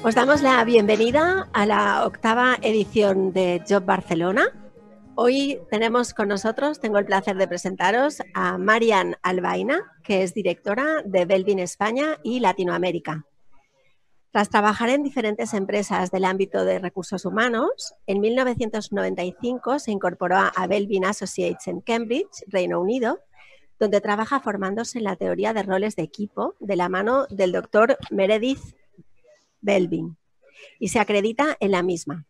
Os damos la bienvenida a la octava edición de Job Barcelona. Hoy tenemos con nosotros, tengo el placer de presentaros a Marian Albaina, que es directora de Belvin España y Latinoamérica. Tras trabajar en diferentes empresas del ámbito de recursos humanos, en 1995 se incorporó a Belvin Associates en Cambridge, Reino Unido, donde trabaja formándose en la teoría de roles de equipo de la mano del doctor Meredith Belvin y se acredita en la misma.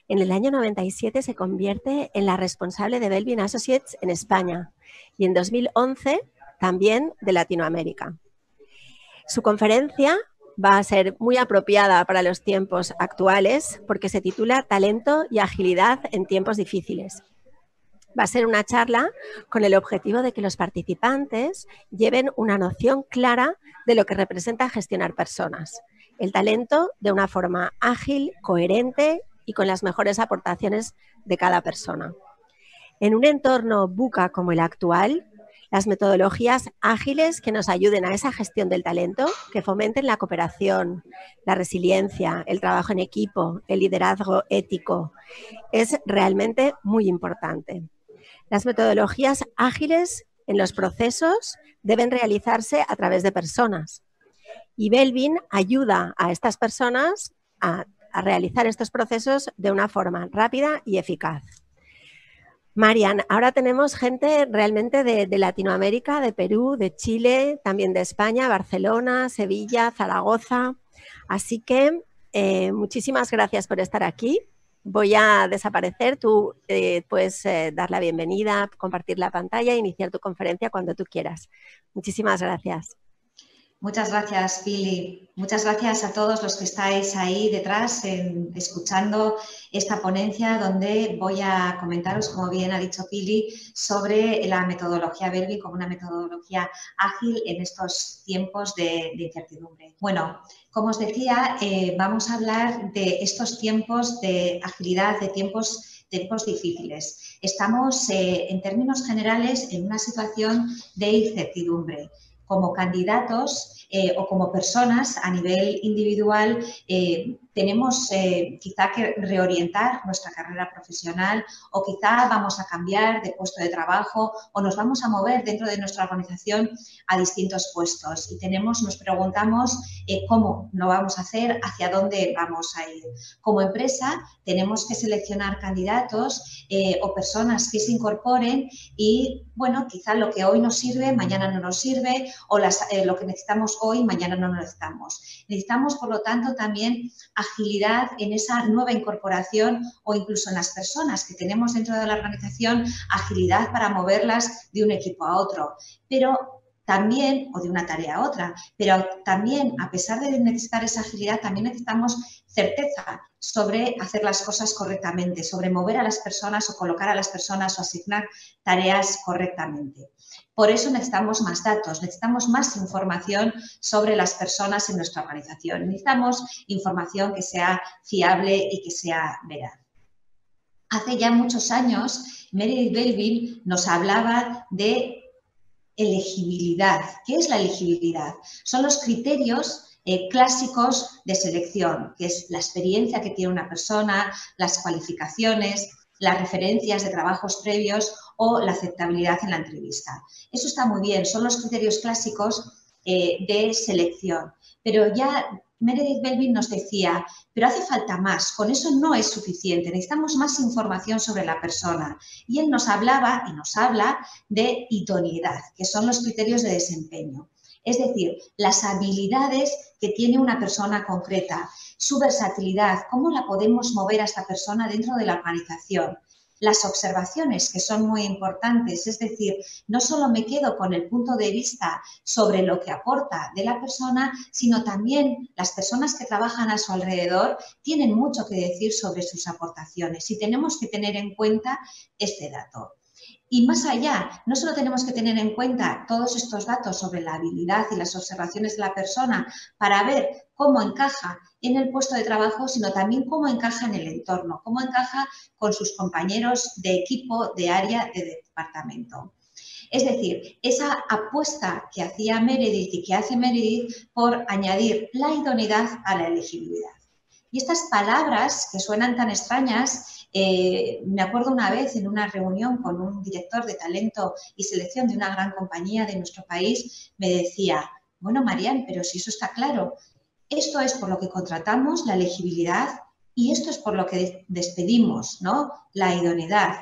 En el año 97 se convierte en la responsable de Belvin Associates en España y en 2011 también de Latinoamérica. Su conferencia va a ser muy apropiada para los tiempos actuales porque se titula Talento y agilidad en tiempos difíciles. Va a ser una charla con el objetivo de que los participantes lleven una noción clara de lo que representa gestionar personas, el talento de una forma ágil, coherente y con las mejores aportaciones de cada persona. En un entorno VUCA como el actual, las metodologías ágiles que nos ayuden a esa gestión del talento, que fomenten la cooperación, la resiliencia, el trabajo en equipo, el liderazgo ético, es realmente muy importante. Las metodologías ágiles en los procesos deben realizarse a través de personas y Belvin ayuda a estas personas a realizar estos procesos de una forma rápida y eficaz. Marian, ahora tenemos gente realmente de Latinoamérica, de Perú, de Chile, también de España, Barcelona, Sevilla, Zaragoza. Así que muchísimas gracias por estar aquí. Voy a desaparecer, tú puedes dar la bienvenida, compartir la pantalla e iniciar tu conferencia cuando tú quieras. Muchísimas gracias. Muchas gracias, Pili. Muchas gracias a todos los que estáis ahí detrás escuchando esta ponencia donde voy a comentaros, como bien ha dicho Pili, sobre la metodología Belvin como una metodología ágil en estos tiempos de incertidumbre. Bueno, como os decía, vamos a hablar de estos tiempos de agilidad, de tiempos difíciles. Estamos, en términos generales, en una situación de incertidumbre. Como candidatos o como personas a nivel individual tenemos quizá que reorientar nuestra carrera profesional o quizá vamos a cambiar de puesto de trabajo o nos vamos a mover dentro de nuestra organización a distintos puestos y nos preguntamos cómo lo vamos a hacer, hacia dónde vamos a ir. Como empresa tenemos que seleccionar candidatos o personas que se incorporen y, bueno, quizá lo que hoy nos sirve, mañana no nos sirve o lo que necesitamos hoy, mañana no lo necesitamos. Necesitamos, por lo tanto, también agilidad en esa nueva incorporación o incluso en las personas que tenemos dentro de la organización, agilidad para moverlas de un equipo a otro. Pero también, o de una tarea a otra, pero también, a pesar de necesitar esa agilidad, también necesitamos certeza sobre hacer las cosas correctamente, sobre mover a las personas o colocar a las personas o asignar tareas correctamente. Por eso necesitamos más datos, necesitamos más información sobre las personas en nuestra organización. Necesitamos información que sea fiable y que sea veraz. Hace ya muchos años, Meredith Belvin nos hablaba de elegibilidad. ¿Qué es la elegibilidad? Son los criterios clásicos de selección, que es la experiencia que tiene una persona, las cualificaciones, las referencias de trabajos previos o la aceptabilidad en la entrevista. Eso está muy bien, son los criterios clásicos de selección, pero ya Meredith Belvin nos decía, pero hace falta más, con eso no es suficiente, necesitamos más información sobre la persona. Y él nos hablaba y nos habla de idoneidad, que son los criterios de desempeño. Es decir, las habilidades que tiene una persona concreta, su versatilidad, cómo la podemos mover a esta persona dentro de la organización. Las observaciones, que son muy importantes, es decir, no solo me quedo con el punto de vista sobre lo que aporta de la persona, sino también las personas que trabajan a su alrededor tienen mucho que decir sobre sus aportaciones y tenemos que tener en cuenta este dato. Y más allá, no solo tenemos que tener en cuenta todos estos datos sobre la habilidad y las observaciones de la persona para ver cómo encaja en el puesto de trabajo, sino también cómo encaja en el entorno, cómo encaja con sus compañeros de equipo, de área, de departamento. Es decir, esa apuesta que hacía Meredith y que hace Meredith por añadir la idoneidad a la elegibilidad. Y estas palabras que suenan tan extrañas, me acuerdo una vez en una reunión con un director de talento y selección de una gran compañía de nuestro país, me decía, bueno, Marian, pero si eso está claro, esto es por lo que contratamos, la elegibilidad, y esto es por lo que despedimos, ¿no? La idoneidad.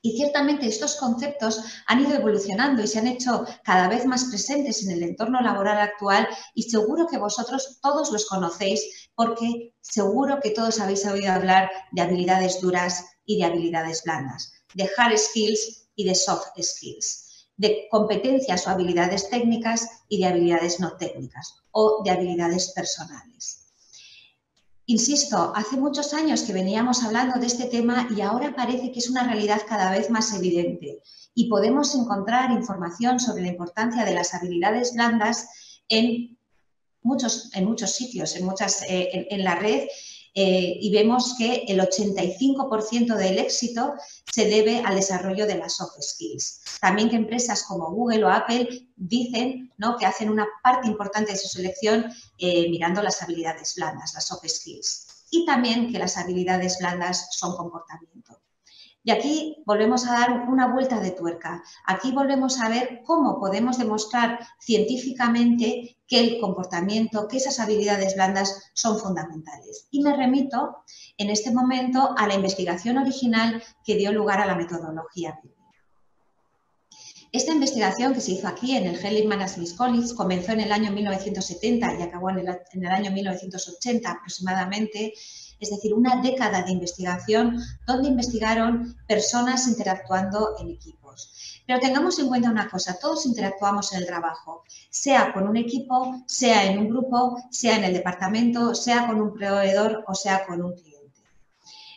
Y ciertamente estos conceptos han ido evolucionando y se han hecho cada vez más presentes en el entorno laboral actual y seguro que vosotros todos los conocéis porque seguro que todos habéis oído hablar de habilidades duras y de habilidades blandas, de hard skills y de soft skills, de competencias o habilidades técnicas y de habilidades no técnicas o de habilidades personales. Insisto, hace muchos años que veníamos hablando de este tema y ahora parece que es una realidad cada vez más evidente y podemos encontrar información sobre la importancia de las habilidades blandas en muchos sitios, en la red y vemos que el 85% del éxito se debe al desarrollo de las soft skills. También que empresas como Google o Apple dicen, ¿no?, que hacen una parte importante de su selección mirando las habilidades blandas, las soft skills. Y también que las habilidades blandas son comportamiento. Y aquí volvemos a dar una vuelta de tuerca. Aquí volvemos a ver cómo podemos demostrar científicamente que el comportamiento, que esas habilidades blandas son fundamentales. Y me remito en este momento a la investigación original que dio lugar a la metodología. Esta investigación que se hizo aquí en el Hellingman Smith College comenzó en el año 1970 y acabó en el año 1980 aproximadamente. Es decir, una década de investigación donde investigaron personas interactuando en equipos. Pero tengamos en cuenta una cosa, todos interactuamos en el trabajo, sea con un equipo, sea en un grupo, sea en el departamento, sea con un proveedor o sea con un cliente.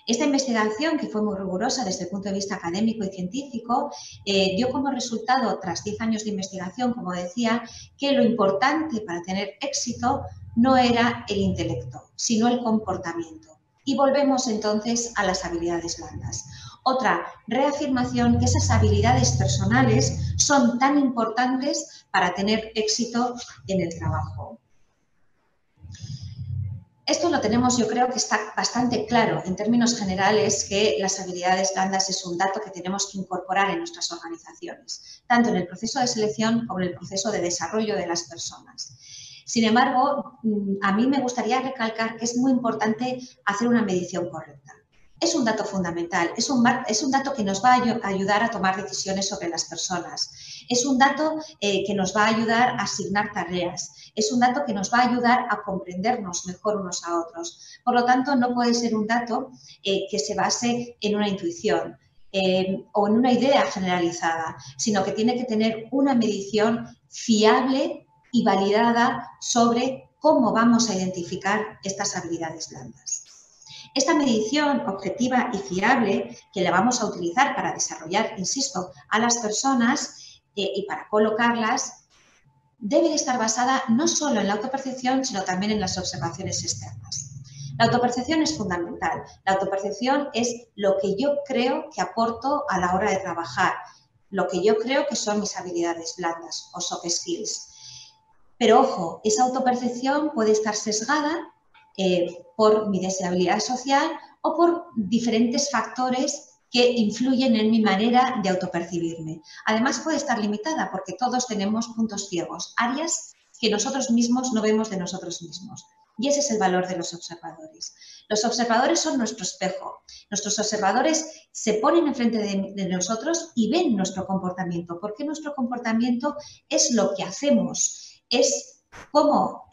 Esta investigación, que fue muy rigurosa desde el punto de vista académico y científico, dio como resultado, tras 10 años de investigación, como decía, que lo importante para tener éxito no era el intelecto, sino el comportamiento. Y volvemos entonces a las habilidades blandas. Otra reafirmación que esas habilidades personales son tan importantes para tener éxito en el trabajo. Esto lo tenemos, yo creo que está bastante claro en términos generales que las habilidades blandas es un dato que tenemos que incorporar en nuestras organizaciones, tanto en el proceso de selección como en el proceso de desarrollo de las personas. Sin embargo, a mí me gustaría recalcar que es muy importante hacer una medición correcta. Es un dato fundamental, es un dato que nos va a ayudar a tomar decisiones sobre las personas, es un dato que nos va a ayudar a asignar tareas, es un dato que nos va a ayudar a comprendernos mejor unos a otros. Por lo tanto, no puede ser un dato que se base en una intuición o en una idea generalizada, sino que tiene que tener una medición fiable y validada sobre cómo vamos a identificar estas habilidades blandas. Esta medición objetiva y fiable que la vamos a utilizar para desarrollar, insisto, a las personas y para colocarlas, debe estar basada no solo en la autopercepción, sino también en las observaciones externas. La autopercepción es fundamental. La autopercepción es lo que yo creo que aporto a la hora de trabajar, lo que yo creo que son mis habilidades blandas o soft skills. Pero ojo, esa autopercepción puede estar sesgada por mi deseabilidad social o por diferentes factores que influyen en mi manera de autopercibirme. Además, puede estar limitada porque todos tenemos puntos ciegos, áreas que nosotros mismos no vemos de nosotros mismos. Y ese es el valor de los observadores. Los observadores son nuestro espejo. Nuestros observadores se ponen enfrente de nosotros y ven nuestro comportamiento, porque nuestro comportamiento es lo que hacemos, es cómo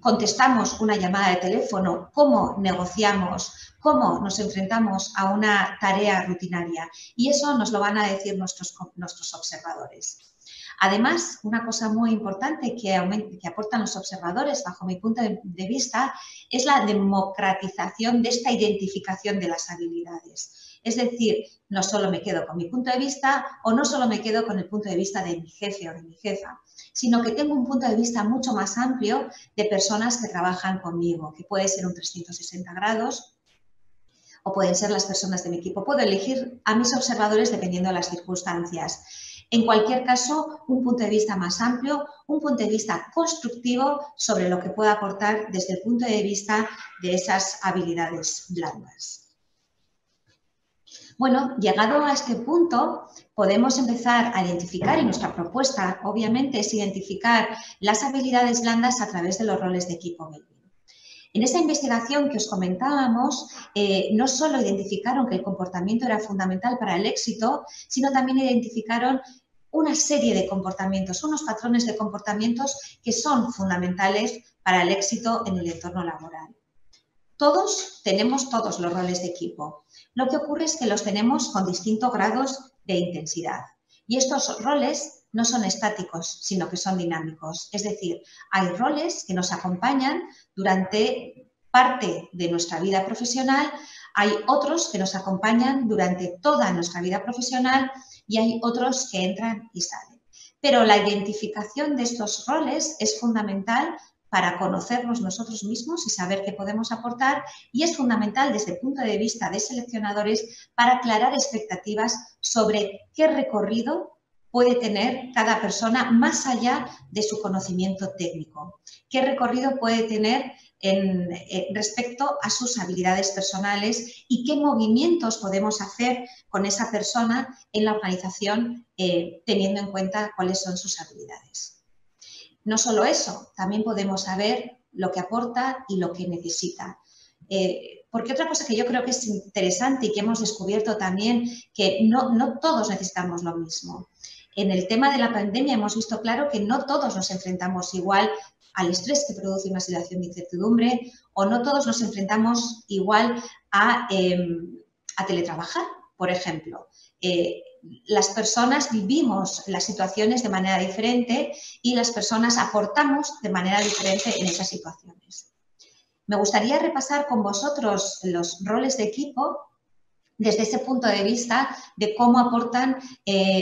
contestamos una llamada de teléfono, cómo negociamos, cómo nos enfrentamos a una tarea rutinaria. Y eso nos lo van a decir nuestros observadores. Además, una cosa muy importante que aportan los observadores, bajo mi punto de vista, es la democratización de esta identificación de las habilidades. Es decir, no solo me quedo con mi punto de vista o no solo me quedo con el punto de vista de mi jefe o de mi jefa, sino que tengo un punto de vista mucho más amplio de personas que trabajan conmigo, que puede ser un 360 grados o pueden ser las personas de mi equipo. Puedo elegir a mis observadores dependiendo de las circunstancias. En cualquier caso, un punto de vista más amplio, un punto de vista constructivo sobre lo que puede aportar desde el punto de vista de esas habilidades blandas. Bueno, llegado a este punto, podemos empezar a identificar, y nuestra propuesta, obviamente, es identificar las habilidades blandas a través de los roles de equipo building. En esta investigación que os comentábamos, no solo identificaron que el comportamiento era fundamental para el éxito, sino también identificaron una serie de comportamientos, unos patrones de comportamientos que son fundamentales para el éxito en el entorno laboral. Todos tenemos todos los roles de equipo. Lo que ocurre es que los tenemos con distintos grados de intensidad. Y estos roles no son estáticos, sino que son dinámicos. Es decir, hay roles que nos acompañan durante parte de nuestra vida profesional, hay otros que nos acompañan durante toda nuestra vida profesional y hay otros que entran y salen. Pero la identificación de estos roles es fundamental para conocernos nosotros mismos y saber qué podemos aportar, y es fundamental desde el punto de vista de seleccionadores para aclarar expectativas sobre qué recorrido puede tener cada persona más allá de su conocimiento técnico, qué recorrido puede tener respecto a sus habilidades personales y qué movimientos podemos hacer con esa persona en la organización teniendo en cuenta cuáles son sus habilidades. No solo eso, también podemos saber lo que aporta y lo que necesita. Porque otra cosa que yo creo que es interesante y que hemos descubierto también, que no todos necesitamos lo mismo. En el tema de la pandemia hemos visto claro que no todos nos enfrentamos igual al estrés que produce una situación de incertidumbre, o no todos nos enfrentamos igual a teletrabajar, por ejemplo. Las personas vivimos las situaciones de manera diferente y las personas aportamos de manera diferente en esas situaciones. Me gustaría repasar con vosotros los roles de equipo desde ese punto de vista de cómo aportan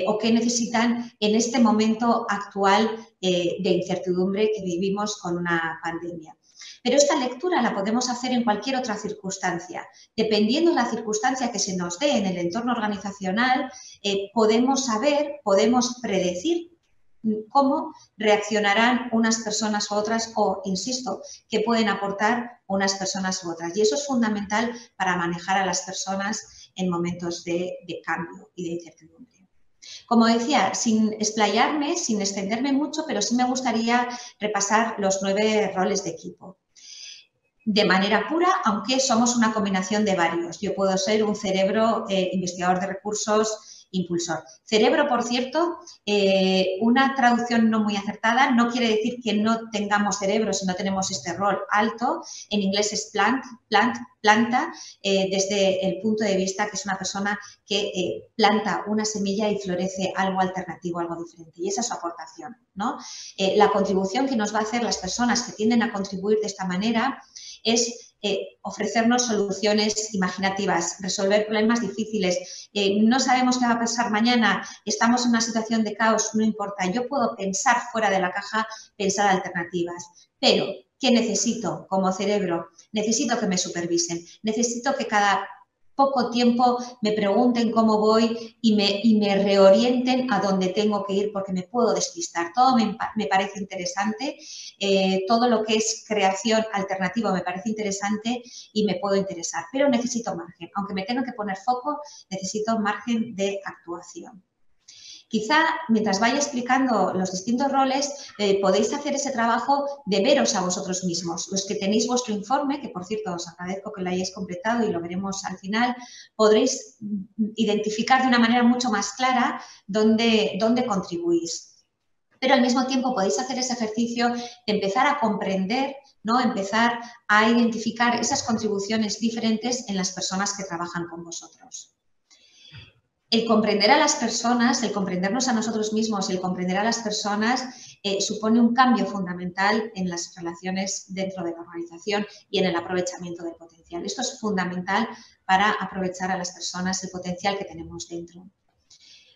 o qué necesitan en este momento actual de incertidumbre que vivimos con una pandemia. Pero esta lectura la podemos hacer en cualquier otra circunstancia. Dependiendo de la circunstancia que se nos dé en el entorno organizacional, podemos saber, podemos predecir cómo reaccionarán unas personas u otras o, insisto, qué pueden aportar unas personas u otras. Y eso es fundamental para manejar a las personas en momentos de cambio y de incertidumbre. Como decía, sin explayarme, sin extenderme mucho, pero sí me gustaría repasar los 9 roles de equipo. De manera pura, aunque somos una combinación de varios. Yo puedo ser un cerebro investigador de recursos, impulsor. Cerebro, por cierto, una traducción no muy acertada, no quiere decir que no tengamos cerebro si no tenemos este rol alto. En inglés es planta, desde el punto de vista que es una persona que planta una semilla y florece algo alternativo, algo diferente. Y esa es su aportación, ¿no? La contribución que nos va a hacer las personas que tienden a contribuir de esta manera es ofrecernos soluciones imaginativas, resolver problemas difíciles. No sabemos qué va a pasar mañana, estamos en una situación de caos, no importa. Yo puedo pensar fuera de la caja, pensar alternativas. Pero, ¿qué necesito como cerebro? Necesito que me supervisen, necesito que cada poco tiempo me pregunten cómo voy y me reorienten a dónde tengo que ir porque me puedo despistar. Todo me parece interesante, todo lo que es creación alternativa me parece interesante y me puedo interesar, pero necesito margen. Aunque me tenga que poner foco, necesito margen de actuación. Quizá, mientras vaya explicando los distintos roles, podéis hacer ese trabajo de veros a vosotros mismos. Los que tenéis vuestro informe, que por cierto os agradezco que lo hayáis completado y lo veremos al final, podréis identificar de una manera mucho más clara dónde contribuís. Pero al mismo tiempo podéis hacer ese ejercicio de empezar a comprender, ¿no? Empezar a identificar esas contribuciones diferentes en las personas que trabajan con vosotros. El comprender a las personas, el comprendernos a nosotros mismos, el comprender a las personas supone un cambio fundamental en las relaciones dentro de la organización y en el aprovechamiento del potencial. Esto es fundamental para aprovechar a las personas el potencial que tenemos dentro.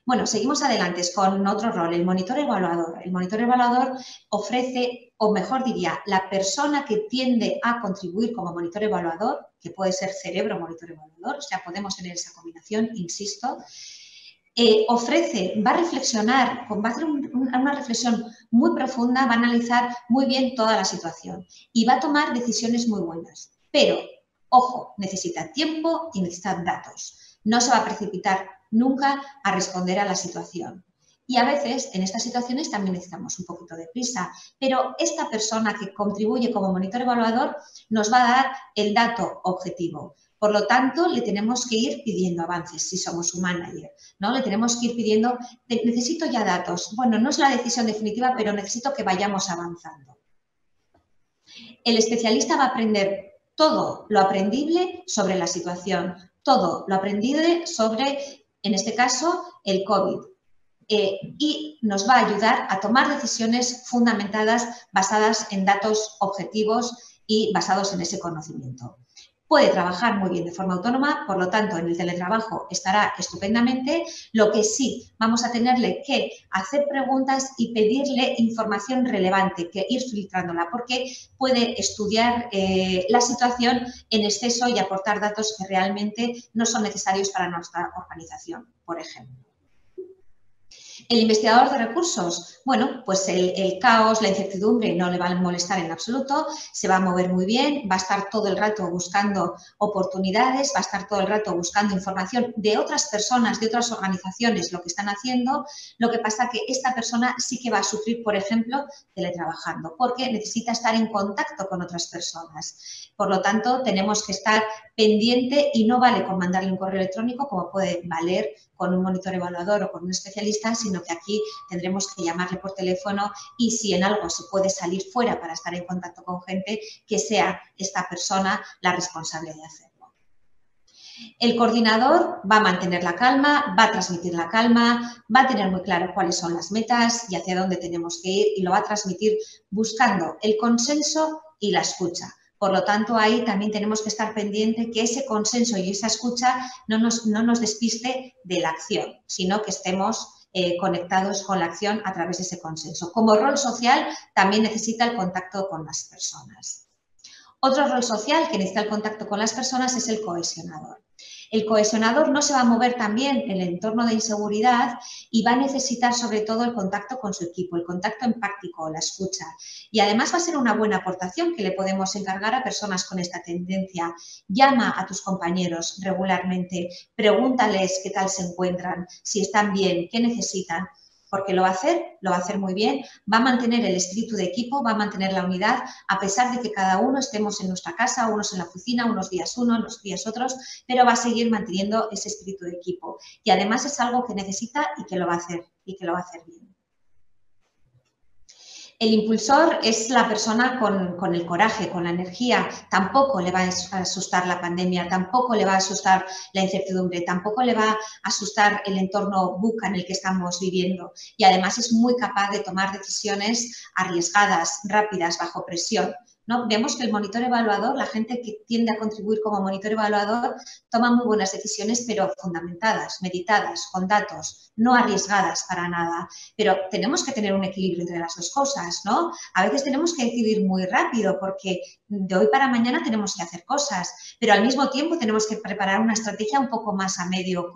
Bueno, seguimos adelante con otro rol, el monitor evaluador. El monitor evaluador ofrece, o mejor diría, la persona que tiende a contribuir como monitor evaluador, que puede ser cerebro monitor evaluador, o sea, podemos tener esa combinación, insisto, va a reflexionar, va a hacer una reflexión muy profunda, va a analizar muy bien toda la situación y va a tomar decisiones muy buenas. Pero, ojo, necesita tiempo y necesita datos. No se va a precipitar nunca a responder a la situación. Y a veces en estas situaciones también necesitamos un poquito de prisa, pero esta persona que contribuye como monitor evaluador nos va a dar el dato objetivo. Por lo tanto, le tenemos que ir pidiendo avances si somos un manager, ¿no? Le tenemos que ir pidiendo, necesito ya datos. Bueno, no es la decisión definitiva, pero necesito que vayamos avanzando. El especialista va a aprender todo lo aprendible sobre la situación, todo lo aprendible sobre, en este caso, el COVID. Y nos va a ayudar a tomar decisiones fundamentadas, basadas en datos objetivos y basados en ese conocimiento. Puede trabajar muy bien de forma autónoma, por lo tanto, en el teletrabajo estará estupendamente. Lo que sí, vamos a tenerle que hacer preguntas y pedirle información relevante, que ir filtrándola, porque puede estudiar la situación en exceso y aportar datos que realmente no son necesarios para nuestra organización, por ejemplo. El investigador de recursos, bueno, pues el caos, la incertidumbre no le va a molestar en absoluto, se va a mover muy bien, va a estar todo el rato buscando oportunidades, va a estar todo el rato buscando información de otras personas, de otras organizaciones, lo que están haciendo. Lo que pasa que esta persona sí que va a sufrir, por ejemplo, teletrabajando, porque necesita estar en contacto con otras personas. Por lo tanto, tenemos que estar pendiente y no vale con mandarle un correo electrónico como puede valer con un monitor evaluador o con un especialista, sino que aquí tendremos que llamarle por teléfono y si en algo se puede salir fuera para estar en contacto con gente, que sea esta persona la responsable de hacerlo. El coordinador va a mantener la calma, va a transmitir la calma, va a tener muy claro cuáles son las metas y hacia dónde tenemos que ir y lo va a transmitir buscando el consenso y la escucha. Por lo tanto, ahí también tenemos que estar pendiente que ese consenso y esa escucha no nos despiste de la acción, sino que estemos conectados con la acción a través de ese consenso. Como rol social, también necesita el contacto con las personas. Otro rol social que necesita el contacto con las personas es el cohesionador. El cohesionador no se va a mover también en el entorno de inseguridad y va a necesitar sobre todo el contacto con su equipo, el contacto empático, la escucha. Y además va a ser una buena aportación que le podemos encargar a personas con esta tendencia. Llama a tus compañeros regularmente, pregúntales qué tal se encuentran, si están bien, qué necesitan. Porque lo va a hacer muy bien, va a mantener el espíritu de equipo, va a mantener la unidad, a pesar de que cada uno estemos en nuestra casa, unos en la oficina, unos días uno, unos días otros, pero va a seguir manteniendo ese espíritu de equipo. Y además es algo que necesita y que lo va a hacer, bien. El impulsor es la persona con el coraje, con la energía. Tampoco le va a asustar la pandemia, tampoco le va a asustar la incertidumbre, tampoco le va a asustar el entorno VUCA en el que estamos viviendo. Y además es muy capaz de tomar decisiones arriesgadas, rápidas, bajo presión, ¿no? Vemos que el monitor evaluador, la gente que tiende a contribuir como monitor evaluador, toma muy buenas decisiones, pero fundamentadas, meditadas, con datos, no arriesgadas para nada. Pero tenemos que tener un equilibrio entre las dos cosas, ¿no? A veces tenemos que decidir muy rápido porque de hoy para mañana tenemos que hacer cosas, pero al mismo tiempo tenemos que preparar una estrategia un poco más a medio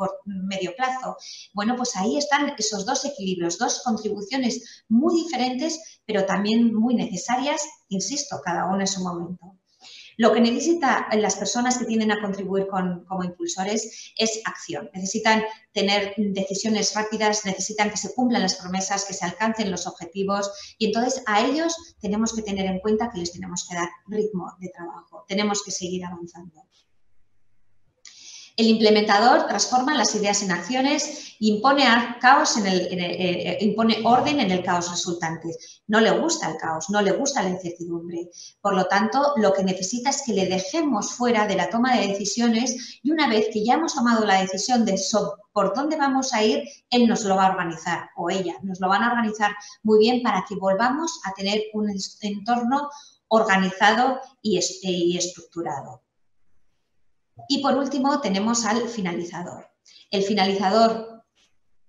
plazo. Bueno, pues ahí están esos dos equilibrios, dos contribuciones muy diferentes, pero también muy necesarias, insisto, cada uno en su momento. Lo que necesitan las personas que tienden a contribuir como impulsores es acción. Necesitan tener decisiones rápidas, necesitan que se cumplan las promesas, que se alcancen los objetivos y entonces a ellos tenemos que tener en cuenta que les tenemos que dar ritmo de trabajo, tenemos que seguir avanzando. El implementador transforma las ideas en acciones e impone orden en el caos resultante. No le gusta el caos, no le gusta la incertidumbre. Por lo tanto, lo que necesita es que le dejemos fuera de la toma de decisiones y una vez que ya hemos tomado la decisión de por dónde vamos a ir, él nos lo va a organizar o ella nos lo van a organizar muy bien para que volvamos a tener un entorno organizado y estructurado. Y por último tenemos al finalizador. El finalizador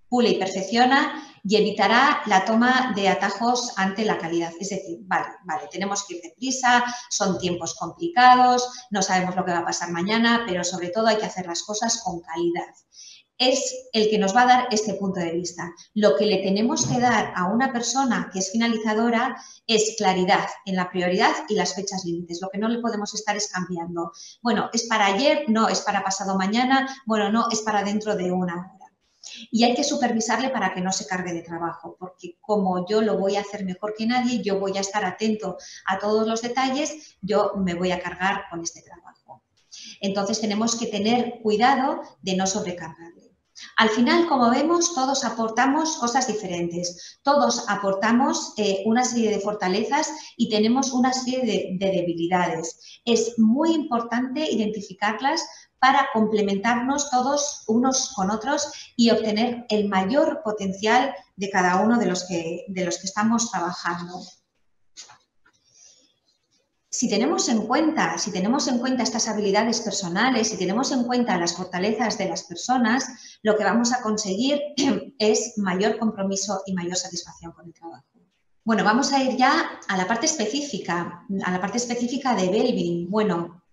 pule y perfecciona y evitará la toma de atajos ante la calidad. Es decir, vale, tenemos que ir deprisa, son tiempos complicados, no sabemos lo que va a pasar mañana, pero sobre todo hay que hacer las cosas con calidad. es el que nos va a dar este punto de vista. Lo que le tenemos que dar a una persona que es finalizadora es claridad en la prioridad y las fechas límites. Lo que no le podemos estar es cambiando. Bueno, ¿es para ayer? No, es para pasado mañana. Bueno, no, es para dentro de una hora. Y hay que supervisarle para que no se cargue de trabajo, porque como yo lo voy a hacer mejor que nadie, yo voy a estar atento a todos los detalles, yo me voy a cargar con este trabajo. Entonces tenemos que tener cuidado de no sobrecargarle. Al final, como vemos, todos aportamos cosas diferentes, todos aportamos una serie de fortalezas y tenemos una serie de debilidades. Es muy importante identificarlas para complementarnos todos unos con otros y obtener el mayor potencial de cada uno de los que estamos trabajando. Si tenemos en cuenta estas habilidades personales, si tenemos en cuenta las fortalezas de las personas, lo que vamos a conseguir es mayor compromiso y mayor satisfacción con el trabajo. Bueno, vamos a ir ya a la parte específica de Belbin. Bueno,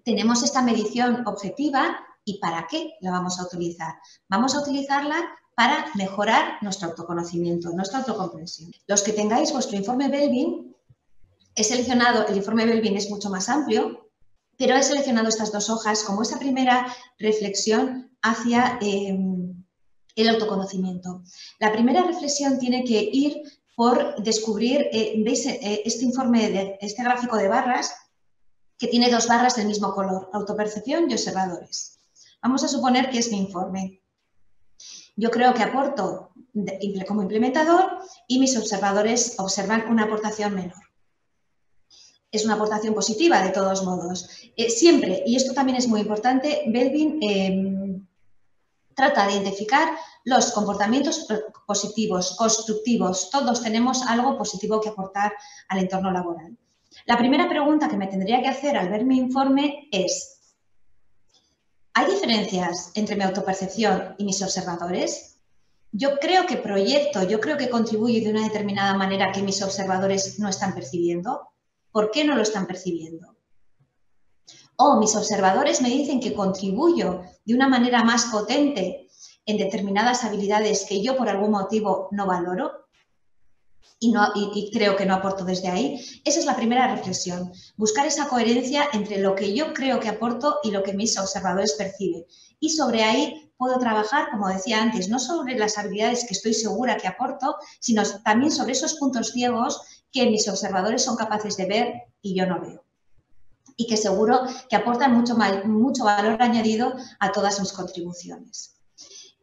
tenemos esta medición objetiva y ¿para qué la vamos a utilizar? Vamos a utilizarla para mejorar nuestro autoconocimiento, nuestra autocomprensión. Los que tengáis vuestro informe Belbin, he seleccionado, el informe Belbin es mucho más amplio, pero he seleccionado estas dos hojas como esa primera reflexión hacia el autoconocimiento. La primera reflexión tiene que ir por descubrir, ¿veis este gráfico de barras que tiene dos barras del mismo color, autopercepción y observadores? Vamos a suponer que es mi informe. Yo creo que aporto como implementador y mis observadores observan una aportación menor. Es una aportación positiva de todos modos. Siempre, y esto también es muy importante, Belbin trata de identificar los comportamientos positivos, constructivos. Todos tenemos algo positivo que aportar al entorno laboral. La primera pregunta que me tendría que hacer al ver mi informe es: ¿hay diferencias entre mi autopercepción y mis observadores? Yo creo que proyecto, yo creo que contribuyo de una determinada manera que mis observadores no están percibiendo. ¿Por qué no lo están percibiendo? O mis observadores me dicen que contribuyo de una manera más potente en determinadas habilidades que yo por algún motivo no valoro y creo que no aporto desde ahí. Esa es la primera reflexión, buscar esa coherencia entre lo que yo creo que aporto y lo que mis observadores perciben. Y sobre ahí puedo trabajar, como decía antes, no sobre las habilidades que estoy segura que aporto, sino también sobre esos puntos ciegos que mis observadores son capaces de ver y yo no veo. Y que seguro que aportan mucho valor añadido a todas mis contribuciones.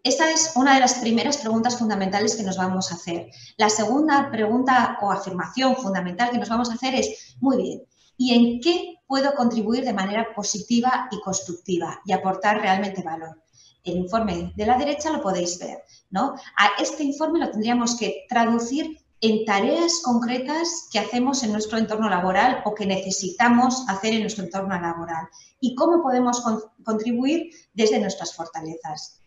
Esta es una de las primeras preguntas fundamentales que nos vamos a hacer. La segunda pregunta o afirmación fundamental que nos vamos a hacer es: muy bien, ¿y en qué puedo contribuir de manera positiva y constructiva y aportar realmente valor? El informe de la derecha lo podéis ver, ¿no? A este informe lo tendríamos que traducir en tareas concretas que hacemos en nuestro entorno laboral o que necesitamos hacer en nuestro entorno laboral y cómo podemos contribuir desde nuestras fortalezas.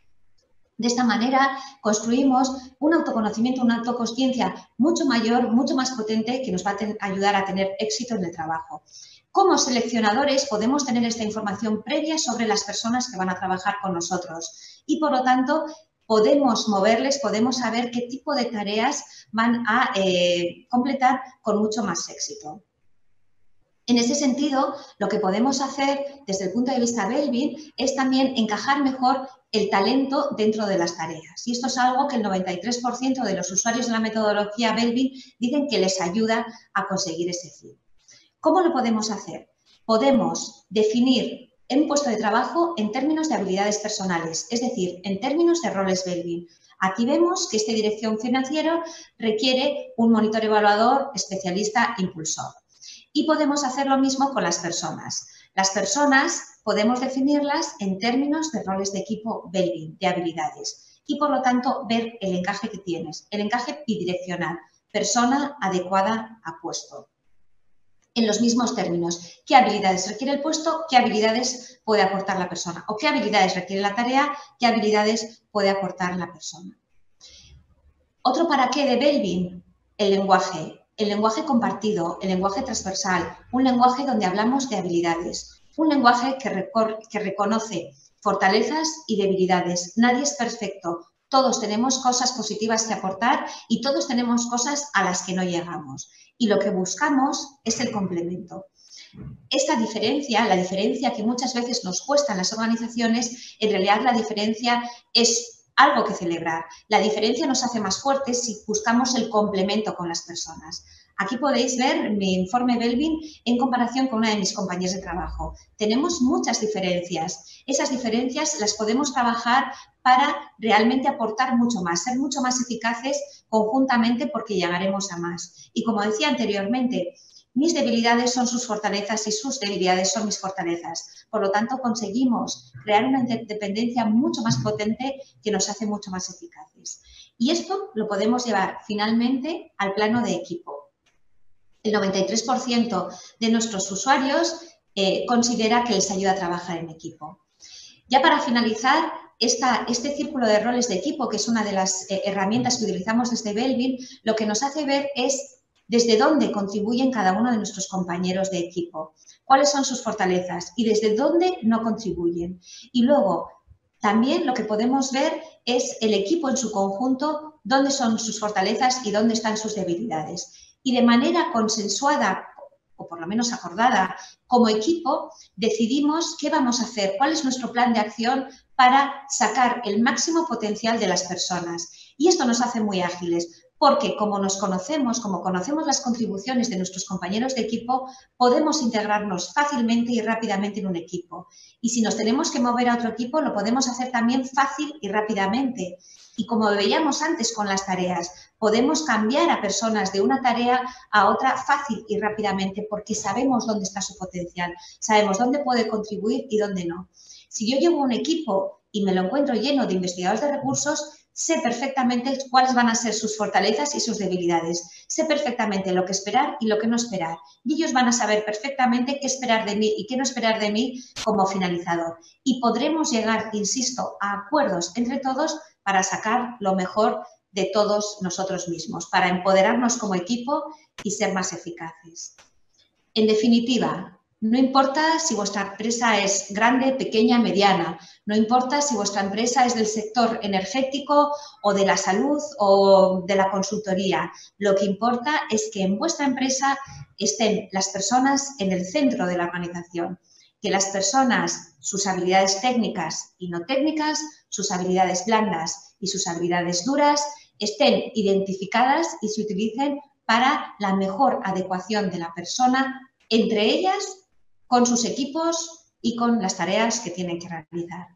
De esta manera construimos un autoconocimiento, una autoconsciencia mucho mayor, mucho más potente, que nos va a ayudar a tener éxito en el trabajo. Como seleccionadores podemos tener esta información previa sobre las personas que van a trabajar con nosotros y, por lo tanto, podemos moverles, podemos saber qué tipo de tareas van a completar con mucho más éxito. En ese sentido, lo que podemos hacer desde el punto de vista Belbin es también encajar mejor el talento dentro de las tareas. Y esto es algo que el 93% de los usuarios de la metodología Belbin dicen que les ayuda a conseguir ese fin. ¿Cómo lo podemos hacer? Podemos definir un puesto de trabajo en términos de habilidades personales, es decir, en términos de roles Belbin. Aquí vemos que esta dirección financiera requiere un monitor evaluador, especialista, impulsor. Y podemos hacer lo mismo con las personas. Las personas podemos definirlas en términos de roles de equipo Belbin, de habilidades. Y, por lo tanto, ver el encaje que tienes, el encaje bidireccional, persona adecuada a puesto. En los mismos términos, ¿qué habilidades requiere el puesto? ¿Qué habilidades puede aportar la persona? ¿O qué habilidades requiere la tarea? ¿Qué habilidades puede aportar la persona? Otro para qué de Belbin, el lenguaje compartido, el lenguaje transversal, un lenguaje donde hablamos de habilidades, un lenguaje que reconoce fortalezas y debilidades. Nadie es perfecto. Todos tenemos cosas positivas que aportar y todos tenemos cosas a las que no llegamos. Y lo que buscamos es el complemento. Esta diferencia, la diferencia que muchas veces nos cuesta en las organizaciones, en realidad la diferencia es algo que celebrar. La diferencia nos hace más fuertes si buscamos el complemento con las personas. Aquí podéis ver mi informe Belbin en comparación con una de mis compañeras de trabajo. Tenemos muchas diferencias. Esas diferencias las podemos trabajar para realmente aportar mucho más, ser mucho más eficaces conjuntamente porque llegaremos a más. Y como decía anteriormente, mis debilidades son sus fortalezas y sus debilidades son mis fortalezas. Por lo tanto, conseguimos crear una interdependencia mucho más potente que nos hace mucho más eficaces. Y esto lo podemos llevar finalmente al plano de equipo. El 93% de nuestros usuarios considera que les ayuda a trabajar en equipo. Ya para finalizar, este círculo de roles de equipo, que es una de las herramientas que utilizamos desde Belbin, lo que nos hace ver es desde dónde contribuyen cada uno de nuestros compañeros de equipo, cuáles son sus fortalezas y desde dónde no contribuyen. Y luego, también lo que podemos ver es el equipo en su conjunto, dónde son sus fortalezas y dónde están sus debilidades. Y de manera consensuada, o por lo menos acordada, como equipo, decidimos qué vamos a hacer, cuál es nuestro plan de acción para sacar el máximo potencial de las personas. Y esto nos hace muy ágiles, porque como nos conocemos, como conocemos las contribuciones de nuestros compañeros de equipo, podemos integrarnos fácilmente y rápidamente en un equipo. Y si nos tenemos que mover a otro equipo, lo podemos hacer también fácil y rápidamente. Y como veíamos antes con las tareas, podemos cambiar a personas de una tarea a otra fácil y rápidamente porque sabemos dónde está su potencial, sabemos dónde puede contribuir y dónde no. Si yo llevo un equipo y me lo encuentro lleno de investigadores de recursos, sé perfectamente cuáles van a ser sus fortalezas y sus debilidades. Sé perfectamente lo que esperar y lo que no esperar. Y ellos van a saber perfectamente qué esperar de mí y qué no esperar de mí como finalizador. Y podremos llegar, insisto, a acuerdos entre todos para sacar lo mejor de todos nosotros mismos, para empoderarnos como equipo y ser más eficaces. En definitiva, no importa si vuestra empresa es grande, pequeña, mediana, no importa si vuestra empresa es del sector energético o de la salud o de la consultoría, lo que importa es que en vuestra empresa estén las personas en el centro de la organización, que las personas, sus habilidades técnicas y no técnicas, sus habilidades blandas y sus habilidades duras, estén identificadas y se utilicen para la mejor adecuación de la persona, entre ellas, con sus equipos y con las tareas que tienen que realizar.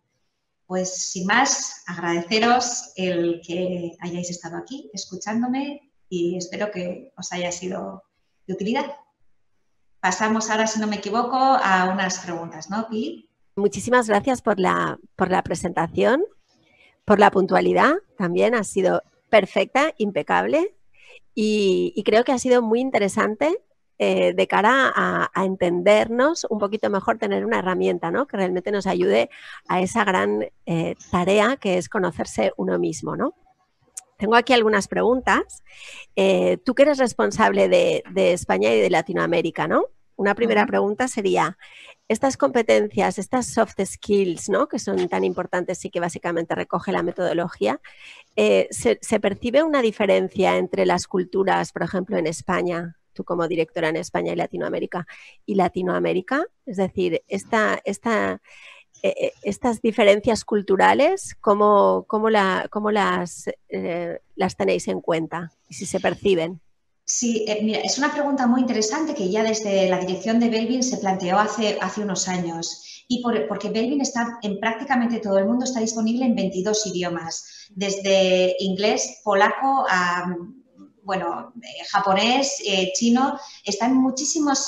Pues sin más, agradeceros el que hayáis estado aquí escuchándome y espero que os haya sido de utilidad. Pasamos ahora, si no me equivoco, a unas preguntas, ¿no, Pili? Muchísimas gracias por la presentación, por la puntualidad, también ha sido perfecta, impecable y creo que ha sido muy interesante de cara a entendernos un poquito mejor, tener una herramienta, ¿no?, que realmente nos ayude a esa gran tarea que es conocerse uno mismo, ¿no? Tengo aquí algunas preguntas. Tú que eres responsable de España y de Latinoamérica, ¿no? Una primera pregunta sería, estas competencias, estas soft skills, ¿no?, que son tan importantes y que básicamente recoge la metodología, ¿se percibe una diferencia entre las culturas, por ejemplo, en España, tú como directora en España y Latinoamérica, Es decir, estas diferencias culturales, ¿cómo las tenéis en cuenta y si se perciben? Sí, mira, es una pregunta muy interesante que ya desde la dirección de Belbin se planteó hace unos años. Y porque Belbin está en prácticamente todo el mundo, está disponible en 22 idiomas, desde inglés, polaco a japonés, chino, está en muchísimos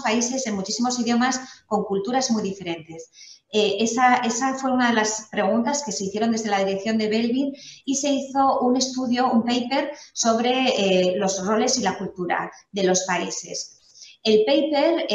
países, en muchísimos idiomas con culturas muy diferentes. Esa fue una de las preguntas que se hicieron desde la dirección de Belbin y se hizo un estudio, un paper sobre los roles y la cultura de los países. El paper,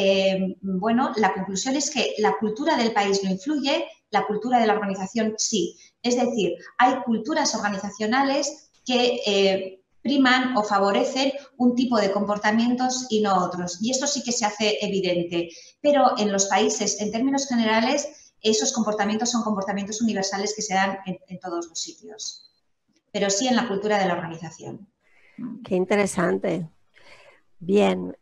la conclusión es que la cultura del país no influye, la cultura de la organización sí. Es decir, hay culturas organizacionales que priman o favorecen un tipo de comportamientos y no otros. Y esto sí que se hace evidente. Pero en los países, en términos generales, esos comportamientos son comportamientos universales que se dan en todos los sitios, pero sí en la cultura de la organización. Qué interesante. Bien,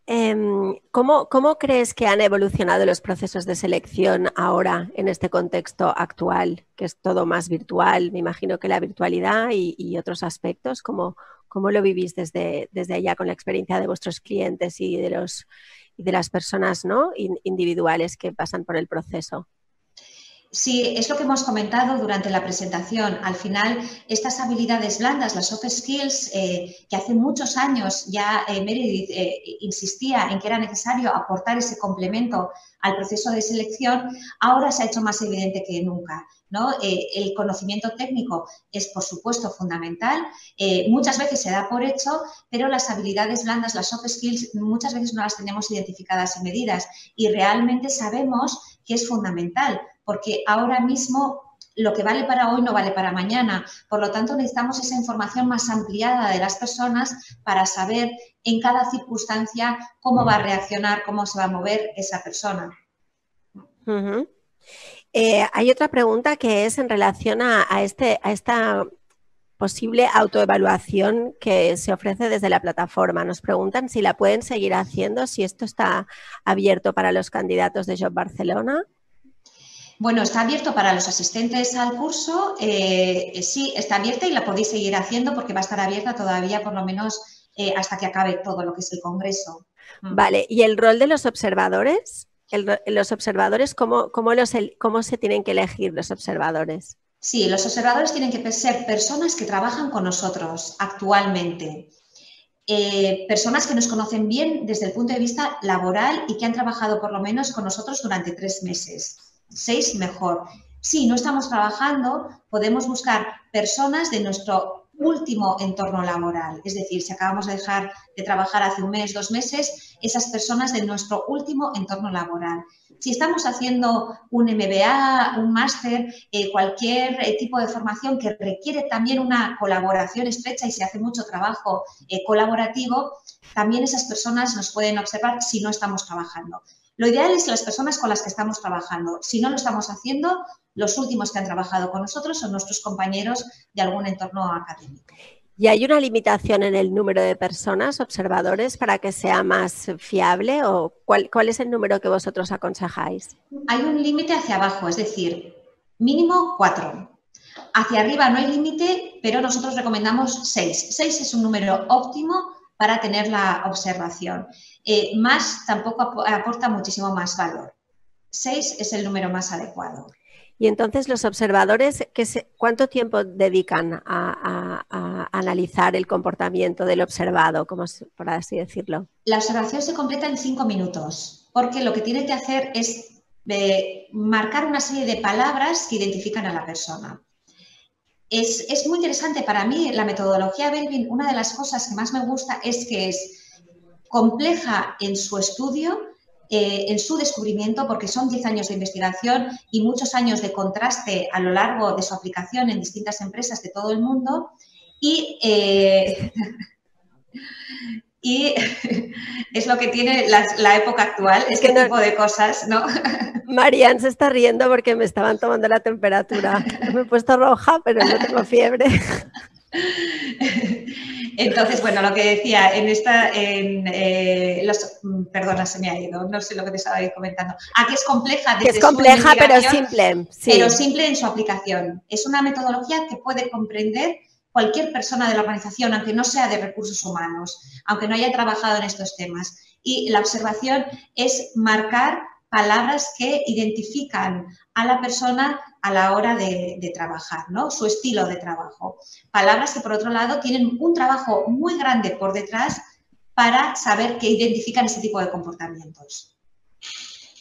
¿cómo crees que han evolucionado los procesos de selección ahora en este contexto actual, que es todo más virtual? Me imagino que la virtualidad y otros aspectos, ¿cómo lo vivís desde allá con la experiencia de vuestros clientes y de las personas, ¿no?, individuales que pasan por el proceso? Sí, es lo que hemos comentado durante la presentación. Al final, estas habilidades blandas, las soft skills, que hace muchos años ya Meredith insistía en que era necesario aportar ese complemento al proceso de selección, ahora se ha hecho más evidente que nunca, ¿no? El conocimiento técnico es, por supuesto, fundamental. Muchas veces se da por hecho, pero las habilidades blandas, las soft skills, muchas veces no las tenemos identificadas y medidas y realmente sabemos que es fundamental, porque ahora mismo lo que vale para hoy no vale para mañana. Por lo tanto, necesitamos esa información más ampliada de las personas para saber en cada circunstancia cómo va a reaccionar, cómo se va a mover esa persona. Uh-huh. Hay otra pregunta que es en relación a esta posible autoevaluación que se ofrece desde la plataforma. Nos preguntan si la pueden seguir haciendo, si esto está abierto para los candidatos de Job Barcelona. Bueno, está abierto para los asistentes al curso, sí, está abierta y la podéis seguir haciendo porque va a estar abierta todavía por lo menos hasta que acabe todo lo que es el congreso. Vale, ¿y el rol de los observadores? Los observadores, ¿cómo se tienen que elegir los observadores? Sí, los observadores tienen que ser personas que trabajan con nosotros actualmente. Personas que nos conocen bien desde el punto de vista laboral y que han trabajado por lo menos con nosotros durante 3 meses. 6 mejor. Si no estamos trabajando, podemos buscar personas de nuestro último entorno laboral. Es decir, si acabamos de dejar de trabajar hace 1 mes, 2 meses, esas personas de nuestro último entorno laboral. Si estamos haciendo un MBA, un máster, cualquier tipo de formación que requiere también una colaboración estrecha y se hace mucho trabajo colaborativo, también esas personas nos pueden observar si no estamos trabajando. Lo ideal es las personas con las que estamos trabajando. Si no lo estamos haciendo, los últimos que han trabajado con nosotros son nuestros compañeros de algún entorno académico. ¿Y hay una limitación en el número de personas, observadores, para que sea más fiable? ¿O cuál es el número que vosotros aconsejáis? Hay un límite hacia abajo, es decir, mínimo 4. Hacia arriba no hay límite, pero nosotros recomendamos 6. 6 es un número óptimo para tener la observación. Más tampoco aporta muchísimo más valor. 6 es el número más adecuado. Y entonces los observadores, ¿cuánto tiempo dedican a analizar el comportamiento del observado, por así decirlo? La observación se completa en 5 minutos, porque lo que tiene que hacer es marcar una serie de palabras que identifican a la persona. Es muy interesante para mí la metodología Belbin. Una de las cosas que más me gusta es que es compleja en su estudio, en su descubrimiento, porque son 10 años de investigación y muchos años de contraste a lo largo de su aplicación en distintas empresas de todo el mundo. Y es lo que tiene la época actual, este tipo de cosas, ¿no? Marian se está riendo porque me estaban tomando la temperatura. Me he puesto roja, pero no tengo fiebre. Entonces, bueno, lo que decía, perdona, se me ha ido, no sé lo que te estaba comentando. Que es compleja. Que es compleja, pero simple. Sí. Pero simple en su aplicación. Es una metodología que puede comprender cualquier persona de la organización, aunque no sea de recursos humanos, aunque no haya trabajado en estos temas. Y la observación es marcar palabras que identifican a la persona a la hora de trabajar, ¿no? Su estilo de trabajo. Palabras que, por otro lado, tienen un trabajo muy grande por detrás para saber que identifican ese tipo de comportamientos.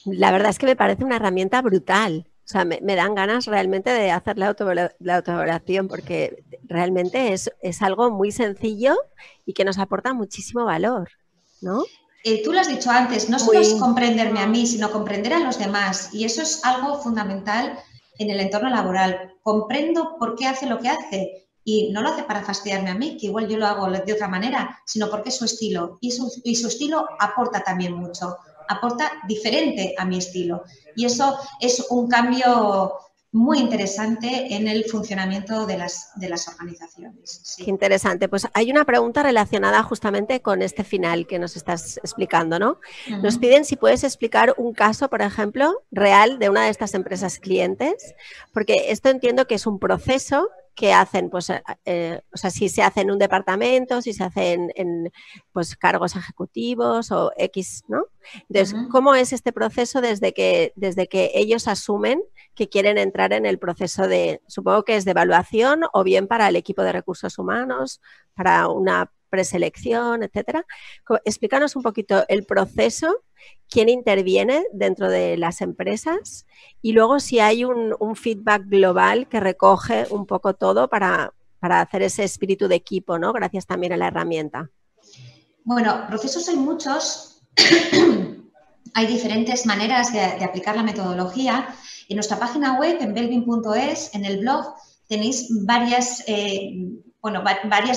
La verdad es que me parece una herramienta brutal. O sea, me dan ganas realmente de hacer la autoevaluación porque realmente es algo muy sencillo y que nos aporta muchísimo valor, ¿no? Tú lo has dicho antes, no solo es comprenderme a mí, sino comprender a los demás. Y eso es algo fundamental en el entorno laboral. Comprendo por qué hace lo que hace y no lo hace para fastidiarme a mí, que igual yo lo hago de otra manera, sino porque es su estilo. Y su estilo aporta también mucho. aporta diferente a mi estilo. Y eso es un cambio muy interesante en el funcionamiento de las organizaciones. Sí. Qué interesante. Pues hay una pregunta relacionada justamente con este final que nos estás explicando, ¿no? Nos piden si puedes explicar un caso, por ejemplo, real de una de estas empresas clientes, porque esto entiendo que es un proceso que hacen, pues, o sea, si se hace en un departamento, si se hace en pues, cargos ejecutivos o X, ¿no? Entonces, ¿cómo es este proceso desde que ellos asumen que quieren entrar en el proceso de, supongo que es de evaluación o bien para el equipo de recursos humanos, para una preselección, etcétera? Explícanos un poquito el proceso, quién interviene dentro de las empresas y luego si hay un feedback global que recoge un poco todo para hacer ese espíritu de equipo, ¿no? Gracias también a la herramienta. Bueno, procesos hay muchos. Hay diferentes maneras de aplicar la metodología. En nuestra página web, en belbin.es, en el blog, tenéis varias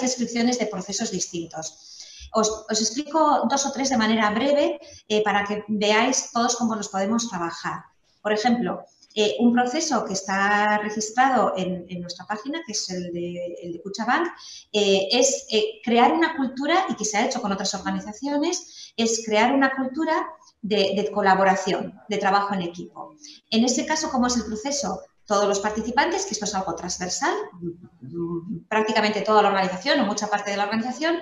descripciones de procesos distintos. Os explico 2 o 3 de manera breve para que veáis todos cómo los podemos trabajar. Por ejemplo, un proceso que está registrado en nuestra página, que es el de Kutxabank, es crear una cultura, y que se ha hecho con otras organizaciones, es crear una cultura de colaboración, de trabajo en equipo. En este caso, ¿cómo es el proceso? Todos los participantes, que esto es algo transversal, prácticamente toda la organización o mucha parte de la organización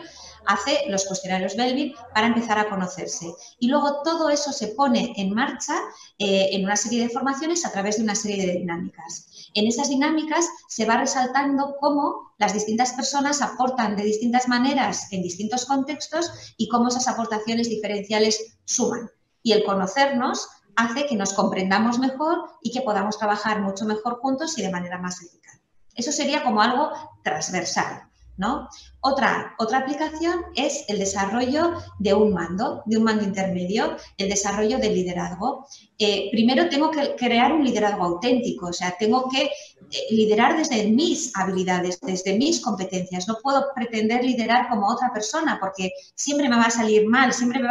hace los cuestionarios Belbin para empezar a conocerse. Y luego todo eso se pone en marcha en una serie de formaciones a través de una serie de dinámicas. En esas dinámicas se va resaltando cómo las distintas personas aportan de distintas maneras en distintos contextos y cómo esas aportaciones diferenciales suman. Y el conocernos hace que nos comprendamos mejor y que podamos trabajar mucho mejor juntos y de manera más eficaz. Eso sería como algo transversal, ¿no? Otra aplicación es el desarrollo de un mando intermedio, el desarrollo del liderazgo. Primero tengo que crear un liderazgo auténtico, o sea, tengo que liderar desde mis habilidades, desde mis competencias. No puedo pretender liderar como otra persona porque siempre me va a salir mal, siempre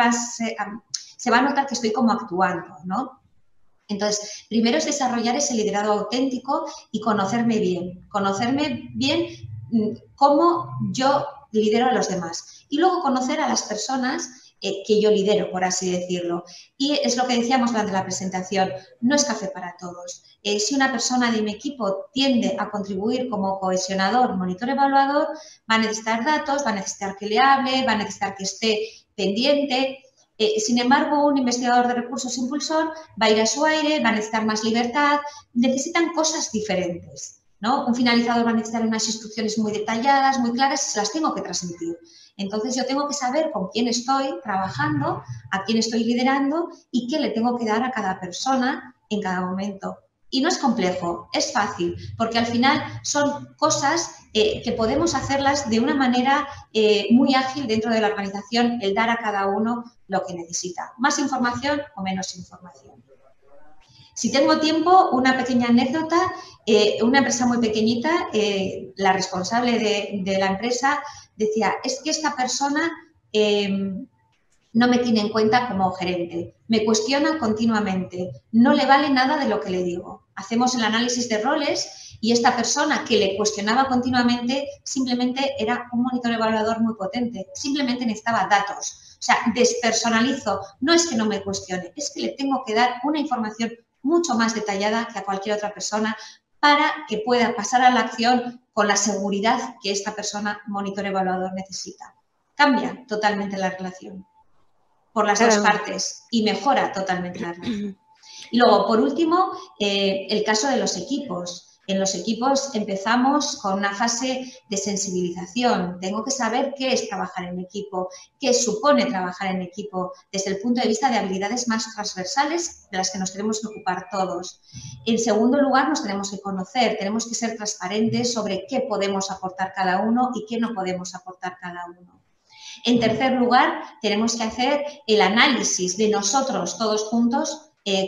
se va a notar que estoy como actuando, ¿no? Entonces, primero es desarrollar ese liderazgo auténtico y conocerme bien cómo yo lidero a los demás y luego conocer a las personas que yo lidero, por así decirlo. Y es lo que decíamos durante la presentación, no es café para todos. Si una persona de mi equipo tiende a contribuir como cohesionador, monitor, evaluador, va a necesitar datos, va a necesitar que le hable, va a necesitar que esté pendiente. Sin embargo, un investigador de recursos impulsor va a ir a su aire, va a necesitar más libertad, necesitan cosas diferentes, ¿no? Un finalizador va a necesitar unas instrucciones muy detalladas, muy claras, y se las tengo que transmitir. Entonces, yo tengo que saber con quién estoy trabajando, a quién estoy liderando y qué le tengo que dar a cada persona en cada momento. Y no es complejo, es fácil, porque al final son cosas que podemos hacerlas de una manera muy ágil dentro de la organización, el dar a cada uno lo que necesita. Más información o menos información. Si tengo tiempo, una pequeña anécdota. Una empresa muy pequeñita, la responsable de la empresa decía, es que esta persona no me tiene en cuenta como gerente, me cuestiona continuamente, no le vale nada de lo que le digo. Hacemos el análisis de roles y esta persona que le cuestionaba continuamente simplemente era un monitor evaluador muy potente, simplemente necesitaba datos. O sea, despersonalizo, no es que no me cuestione, es que le tengo que dar una información mucho más detallada que a cualquier otra persona para que pueda pasar a la acción con la seguridad que esta persona monitor evaluador necesita. Cambia totalmente la relación por las dos partes y mejora totalmente la relación. Y luego, por último, el caso de los equipos. En los equipos empezamos con una fase de sensibilización. Tengo que saber qué es trabajar en equipo, qué supone trabajar en equipo desde el punto de vista de habilidades más transversales de las que nos tenemos que ocupar todos. En segundo lugar, nos tenemos que conocer, tenemos que ser transparentes sobre qué podemos aportar cada uno y qué no podemos aportar cada uno. En tercer lugar, tenemos que hacer el análisis de nosotros todos juntos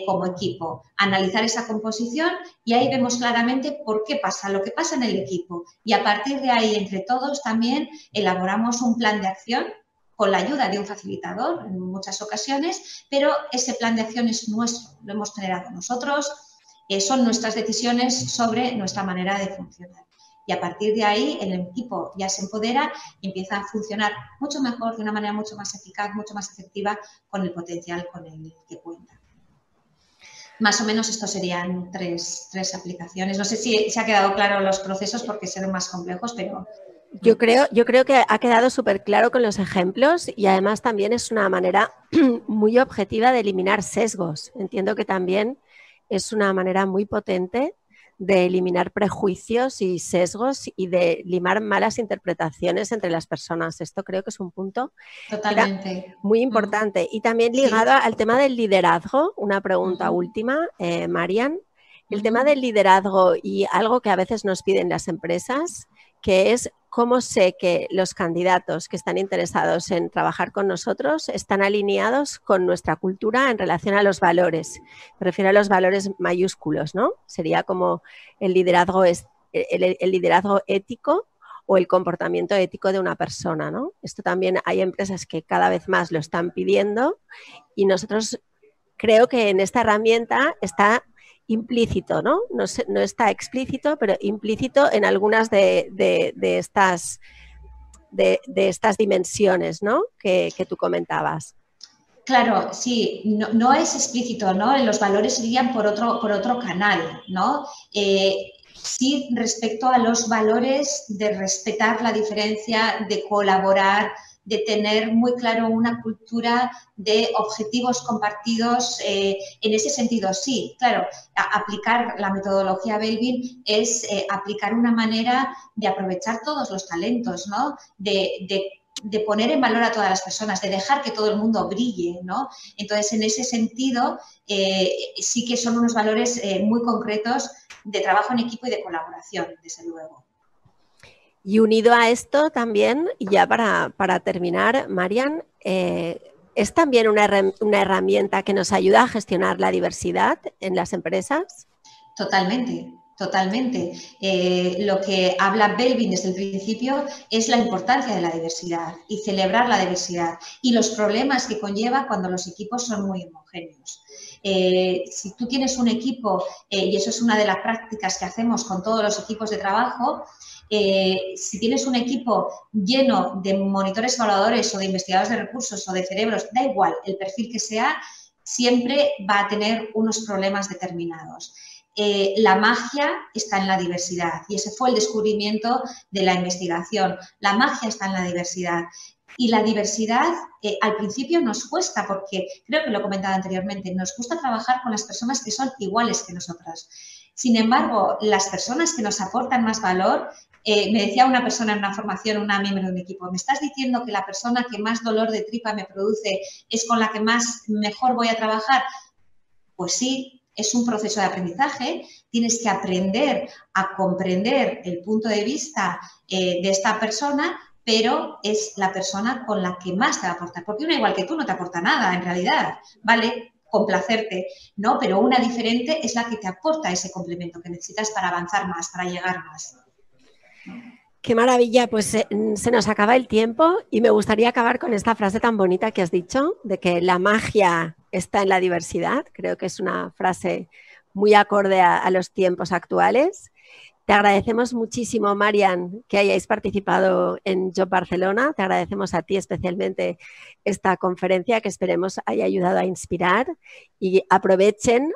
como equipo, analizar esa composición y ahí vemos claramente por qué pasa lo que pasa en el equipo y a partir de ahí entre todos también elaboramos un plan de acción con la ayuda de un facilitador en muchas ocasiones, pero ese plan de acción es nuestro, lo hemos generado nosotros, son nuestras decisiones sobre nuestra manera de funcionar. Y a partir de ahí el equipo ya se empodera y empieza a funcionar mucho mejor, de una manera mucho más eficaz, mucho más efectiva, con el potencial con el que cuenta. Más o menos estos serían tres aplicaciones. No sé si se ha quedado claro los procesos porque son más complejos, pero... Yo creo que ha quedado súper claro con los ejemplos y además también es una manera muy objetiva de eliminar sesgos. Entiendo que también es una manera muy potente de eliminar prejuicios y sesgos y de limar malas interpretaciones entre las personas. Esto creo que es un punto muy importante. Y también ligado al tema del liderazgo, una pregunta última, Marian. El tema del liderazgo y algo que a veces nos piden las empresas, que es cómo sé que los candidatos que están interesados en trabajar con nosotros están alineados con nuestra cultura en relación a los valores. Me refiero a los valores mayúsculos, ¿no? Sería como el liderazgo ético o el comportamiento ético de una persona, ¿no? Esto también hay empresas que cada vez más lo están pidiendo y nosotros creo que en esta herramienta está implícito, ¿no? No está explícito, pero implícito en algunas de estas dimensiones, ¿no? que tú comentabas. Claro, sí, no es explícito, ¿no? Los valores irían por otro canal, ¿no? Sí, respecto a los valores de respetar la diferencia, de colaborar, de tener muy claro una cultura de objetivos compartidos. En ese sentido, sí, claro, aplicar la metodología Belbin es aplicar una manera de aprovechar todos los talentos, ¿no? De poner en valor a todas las personas, de dejar que todo el mundo brille, ¿no? Entonces, en ese sentido, sí que son unos valores muy concretos de trabajo en equipo y de colaboración, desde luego. Y unido a esto también, y ya para terminar, Marian, ¿es también una herramienta que nos ayuda a gestionar la diversidad en las empresas? Totalmente. Totalmente. Lo que habla Belbin desde el principio es la importancia de la diversidad y celebrar la diversidad y los problemas que conlleva cuando los equipos son muy homogéneos. Si tú tienes un equipo, y eso es una de las prácticas que hacemos con todos los equipos de trabajo, si tienes un equipo lleno de monitores evaluadores o de investigadores de recursos o de cerebros, da igual el perfil que sea, siempre va a tener unos problemas determinados. La magia está en la diversidad y ese fue el descubrimiento de la investigación. La magia está en la diversidad y la diversidad al principio nos cuesta porque, creo que lo he comentado anteriormente, nos gusta trabajar con las personas que son iguales que nosotras. Sin embargo, las personas que nos aportan más valor, me decía una persona en una formación, una miembro de un equipo, ¿me estás diciendo que la persona que más dolor de tripa me produce es con la que mejor voy a trabajar? Pues sí. Es un proceso de aprendizaje, tienes que aprender a comprender el punto de vista de esta persona, pero es la persona con la que más te va a aportar, porque una igual que tú no te aporta nada en realidad, ¿vale? Complacerte, ¿no? Pero una diferente es la que te aporta ese complemento que necesitas para avanzar más, para llegar más. Qué maravilla, pues se nos acaba el tiempo y me gustaría acabar con esta frase tan bonita que has dicho, de que la magia está en la diversidad. Creo que es una frase muy acorde a los tiempos actuales. Te agradecemos muchísimo, Marian, que hayáis participado en Job Barcelona. Te agradecemos a ti especialmente esta conferencia que esperemos haya ayudado a inspirar y aprovechad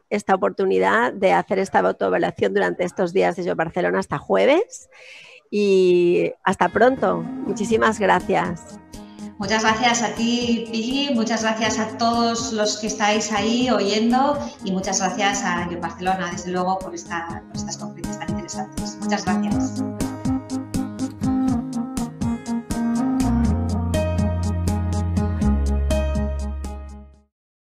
esta oportunidad de hacer esta autoevaluación durante estos días de Job Barcelona hasta jueves y hasta pronto. Muchísimas gracias. Muchas gracias a ti, Pili, muchas gracias a todos los que estáis ahí oyendo y muchas gracias a Job Barcelona, desde luego, por estas conferencias tan interesantes. Muchas gracias.